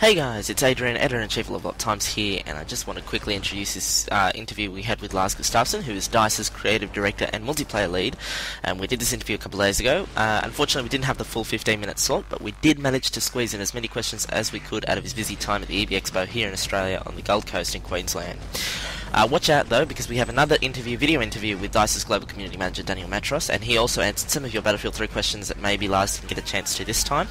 Hey guys, it's Adrian, Editor-in-Chief of Level Up Times here, and I just want to quickly introduce this interview we had with Lars Gustavsson, who is DICE's Creative Director and Multiplayer Lead, and we did this interview a couple of days ago. Unfortunately, we didn't have the full 15-minute slot, but we did manage to squeeze in as many questions as we could out of his busy time at the EB Expo here in Australia on the Gold Coast in Queensland. Watch out though, because we have another video interview with DICE's Global Community Manager Daniel Matros, and he also answered some of your Battlefield 3 questions that maybe Lars didn't get a chance to this time.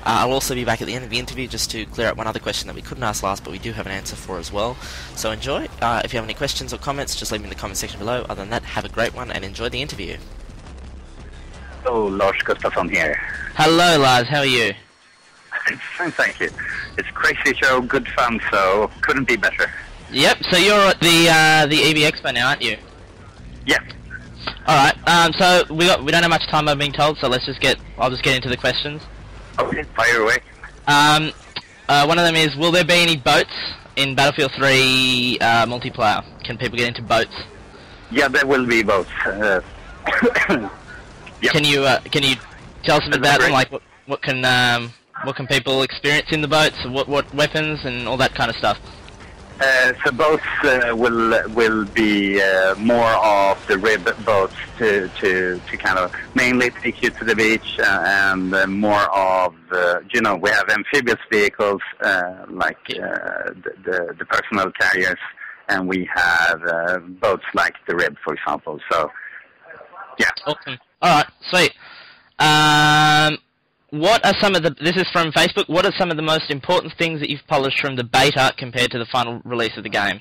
I'll also be back at the end of the interview just to clear up one other question that we couldn't ask last, but we do have an answer for as well. So enjoy. If you have any questions or comments, just leave them in the comment section below. Other than that, have a great one and enjoy the interview. Hello, Lars Gustavsson here. Hello Lars, how are you? Fine, thank you. It's a crazy show, good fun, so couldn't be better. Yep, so you're at the EB Expo now, aren't you? Yeah. Alright, so we don't have much time, I'm being told, so I'll just get into the questions. Okay, fire away. One of them is, will there be any boats in Battlefield 3 multiplayer? Can people get into boats? Yeah, there will be boats. Yep. Can you tell us a bit about them? Like what can people experience in the boats? What weapons and all that kind of stuff? So boats will be more of the rib boats to kind of mainly take you to the beach, and more of we have amphibious vehicles like the personal carriers, and we have boats like the rib, for example. So yeah. Awesome. All right, sweet. What are some of this is from Facebook, what are some of the most important things that you've polished from the beta compared to the final release of the game?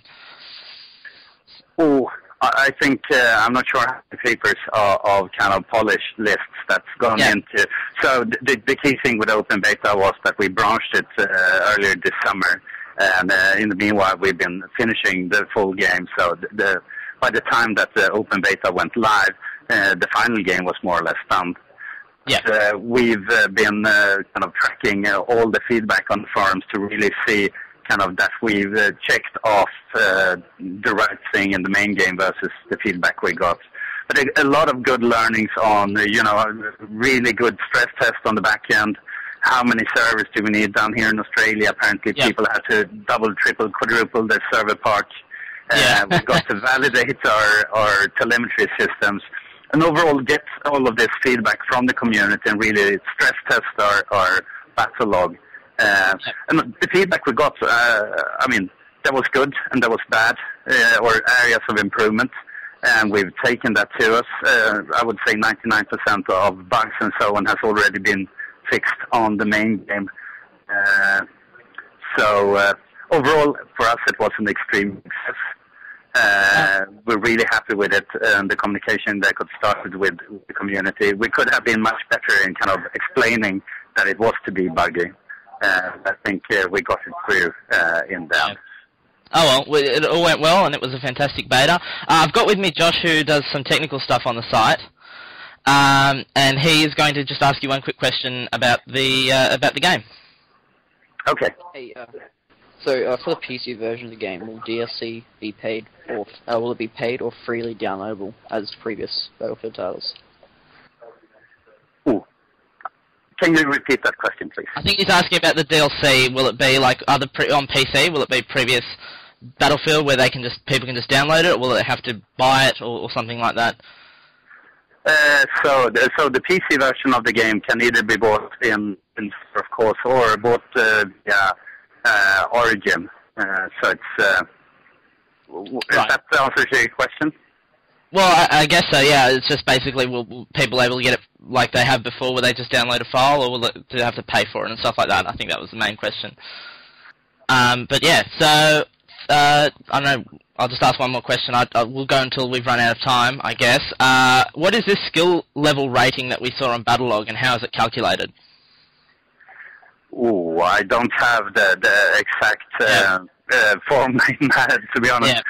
Oh, I think, I'm not sure how many papers of kind of polished lists that's gone into. So the key thing with open beta was that we branched it earlier this summer, and in the meanwhile we've been finishing the full game, so by the time that the open beta went live, the final game was more or less done. Yeah. We've been kind of tracking all the feedback on the forums to really see kind of that we've checked off the right thing in the main game versus the feedback we got. But a lot of good learnings on, really good stress test on the back end. How many servers do we need down here in Australia? Apparently people had to double, triple, quadruple their server park. We've got to validate our telemetry systems. And overall get all of this feedback from the community and really stress test our battle log. And the feedback we got, that was good and that was bad, or areas of improvement. And we've taken that to us. I would say 99% of bugs and so on has already been fixed on the main game. So overall, for us, it was an extreme success. We're really happy with it, and the communication that got started with the community. We could have been much better in kind of explaining that it was to be buggy. I think we got it through in the end. Oh well, it all went well, and it was a fantastic beta. I've got with me Josh, who does some technical stuff on the site, and he is going to just ask you one quick question about the game. Okay. Hey, so for the PC version of the game, will DLC be paid, or will it be paid or freely downloadable as previous Battlefield titles? Ooh. Can you repeat that question, please? I think he's asking about the DLC. Will it be like on PC? Will it be previous Battlefield where people can just download it, or will they have to buy it or something like that? So the PC version of the game can either be bought in of course, or bought Origin. So it's Right. That answers your question? Well, I guess so, yeah. It's just basically, will people able to get it like they have before, where they just download a file, or will do they have to pay for it and stuff like that? I think that was the main question. But yeah, so, I don't know, I'll just ask one more question. We'll go until we've run out of time, I guess. What is this skill level rating that we saw on Battlelog, and how is it calculated? Ooh, I don't have the exact form in that, to be honest.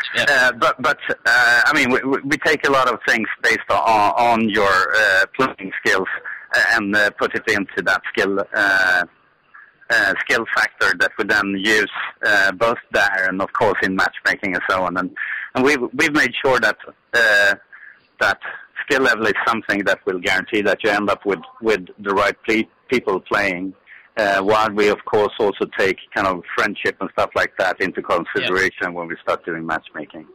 But I mean, we take a lot of things based on your playing skills and put it into that skill factor that we then use both there and of course in matchmaking and so on. And we've made sure that that skill level is something that will guarantee that you end up with the right people playing. while we of course also take kind of friendship and stuff like that into consideration when we start doing matchmaking.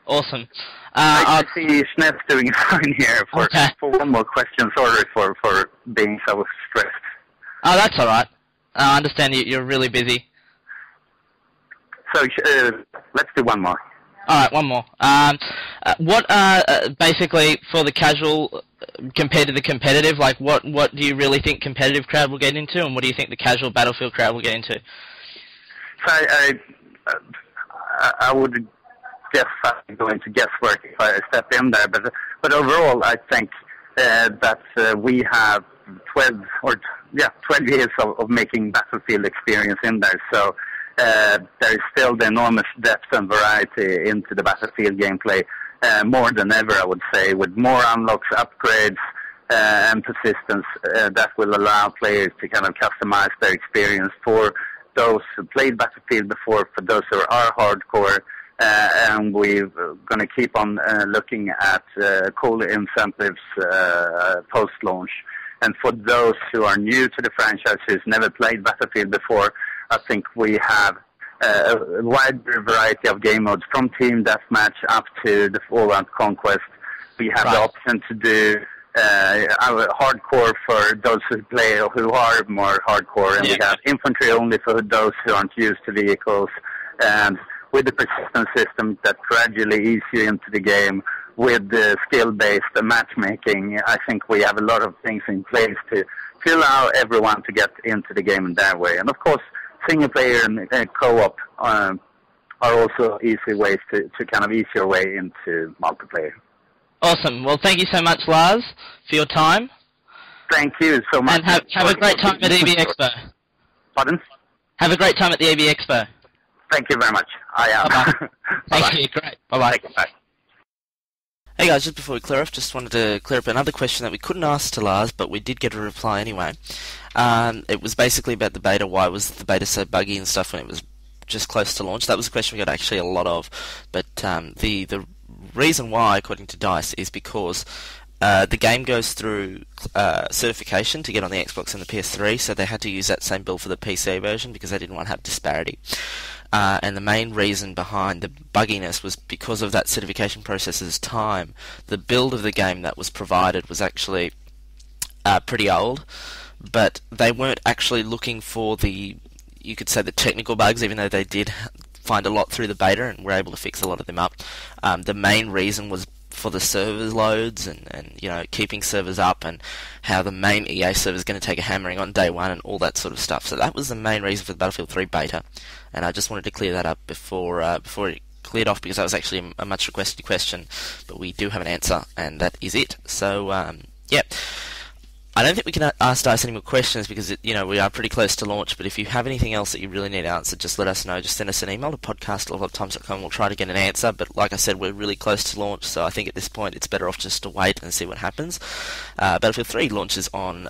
Awesome. I see Sneth doing fine here for one more question. Sorry for being so stressed. Oh, that's all right. I understand you're really busy. So let's do one more. All right, one more. What basically for the casual compared to the competitive? Like, what do you really think competitive crowd will get into, and what do you think the casual Battlefield crowd will get into? So I would guess I'm going to guesswork if I step in there, but overall I think that we have 12 years of making Battlefield experience in there. So there is still the enormous depth and variety into the Battlefield gameplay, more than ever, I would say, with more unlocks, upgrades, and persistence that will allow players to kind of customize their experience for those who played Battlefield before, for those who are hardcore, and we're going to keep on looking at cool incentives post-launch. And for those who are new to the franchise, who's never played Battlefield before, I think we have a wide variety of game modes, from Team Deathmatch up to the All-Out Conquest. We have the option to do hardcore for those who are more hardcore, and we have infantry only for those who aren't used to vehicles. And with the persistence system that gradually ease you into the game, with the skill-based matchmaking, I think we have a lot of things in place to allow everyone to get into the game in that way. And of course, single-player and co-op are also easy ways to kind of ease your way into multiplayer. Awesome. Well, thank you so much, Lars, for your time. Thank you so much. And have a great time at EB Expo. Pardon? Have a great time at the EB Expo. Thank you very much. I am. Bye-bye. Thank you. Great. Bye-bye. Bye. Hey guys, just before we clear off, just wanted to clear up another question that we couldn't ask to Lars, but we did get a reply anyway. It was basically about the beta. Why was the beta so buggy and stuff when it was just close to launch? That was a question we got actually a lot of. But the reason why, according to DICE, is because the game goes through certification to get on the Xbox and the PS3, so they had to use that same build for the PC version because they didn't want to have disparity. And the main reason behind the bugginess was because of that certification process's time. The build of the game that was provided was actually pretty old, but they weren't actually looking for you could say the technical bugs, even though they did find a lot through the beta and were able to fix a lot of them up. The main reason was for the servers loads and keeping servers up, and how the main EA server is going to take a hammering on day one and all that sort of stuff. So that was the main reason for the Battlefield 3 beta, and I just wanted to clear that up before it cleared off, because that was actually a much requested question, but we do have an answer, and that is it. So yeah. I don't think we can ask DICE any more questions because we are pretty close to launch, but if you have anything else that you really need answered, just let us know. Just send us an email to podcast@alloftimes.com. We'll try to get an answer, but like I said, we're really close to launch, so I think at this point it's better off just to wait and see what happens. Battlefield 3 launches on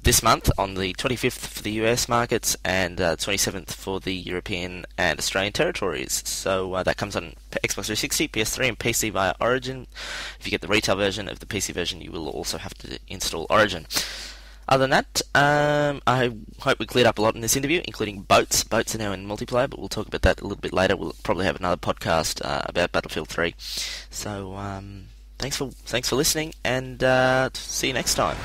this month on the 25th for the US markets and 27th for the European and Australian territories. So that comes on Xbox 360, PS3 and PC via Origin. If you get the retail version of the PC version, you will also have to install Origin. Other than that, I hope we cleared up a lot in this interview, including boats. Boats are now in multiplayer, but we'll talk about that a little bit later. We'll probably have another podcast about Battlefield 3. So thanks for listening, and see you next time.